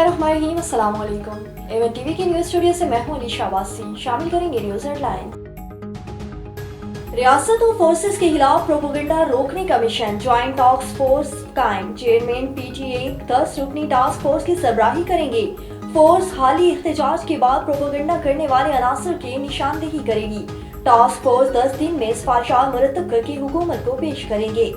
बिस्मिल्लाहिर्रहमानिर्रहीम, अस्सलाम वालेकुम। एवन टीवी के न्यूज़ स्टूडियो से मैं हूं अलीशा अब्बासी। शामिल करेंगे न्यूज़ हेडलाइन। रियासत और फोर्सेस के खिलाफ प्रोपेगेंडा रोकने का मिशन, ज्वाइंट टास्क फोर्स कायम। चेयरमैन पीटीए 10 रुकनी टास्क फोर्स की सरबराही करेंगे। फोर्स हाली एहतजाज के बाद प्रोपेगेंडा करने वाले अनासर की निशानदेही करेगी। टास्क फोर्स 10 दिन में सिफारिशात मुरतब करके हुकूमत को पेश करेंगे।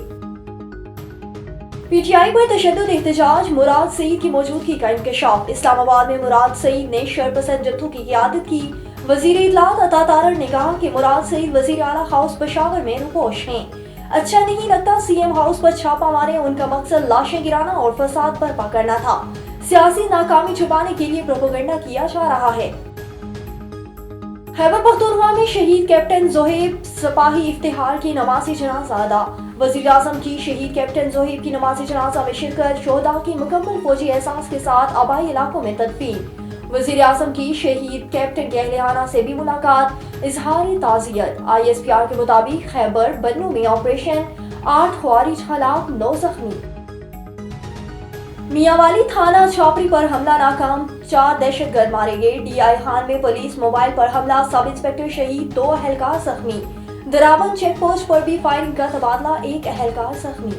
पीटीआई पर तशद्दुद एहतजाज, मुराद सईद की मौजूदगी का इंकशाफ। इस्लामाबाद में मुराद सईद ने शरपसंद जत्थों की क़ियादत की। वज़ीर इत्तलात अता तारड़ ने कहा कि मुराद सईद वज़ीर आला हाउस पेशावर में रुपोश हैं। अच्छा नहीं लगता सीएम हाउस पर छापा मारे, उनका मकसद लाशें गिराना और फसाद बर्पा करना था। सियासी नाकामी छुपाने के लिए प्रोपेगेंडा किया जा रहा है। खैबर पख्तूनख्वा में शहीद कैप्टन ज़ोहेब सिपाही इफ्तिखार की नमाज़े जनाजा अदा। वज़ीर आज़म की शहीद कैप्टन ज़ोहेब की नमाज़े जनाजा में शिरकत, शोहदा की मुकम्मल फौजी एहसास के साथ आबाई इलाकों में तदफीन। वज़ीर आज़म की शहीद कैप्टन के अहलियाना से भी मुलाकात, इजहार ताज़ियत। ISPR के मुताबिक खैबर बन्नू में ऑपरेशन, 8 ख्वारिज हलाक, 9 जख्मी। मियांवाली थाना छापरी पर हमला नाकाम, 4 दहशतगर्द मारे गए। DI खान में पुलिस मोबाइल पर हमला, सब इंस्पेक्टर शहीद, 2 अहलकार जख्मी। दराबन चेक पोस्ट पर भी फायरिंग का तबादला, 1 अहलकार जख्मी।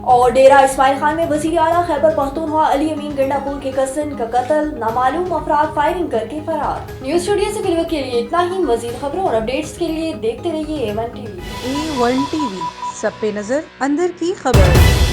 और डेरा इस्माइल खान में वज़ीर आला खैबर पख्तूनख्वा अली अमीन गंडापुर के कज़न का कत्ल, नामालूम अफराद फायरिंग करके फरार। न्यूज़ स्टूडियो से फिलहाल के लिए इतना ही। मज़ीद खबरों और अपडेट्स के लिए देखते रहिए A1 TV। A1 TV, सब पे नजर, अंदर की खबर।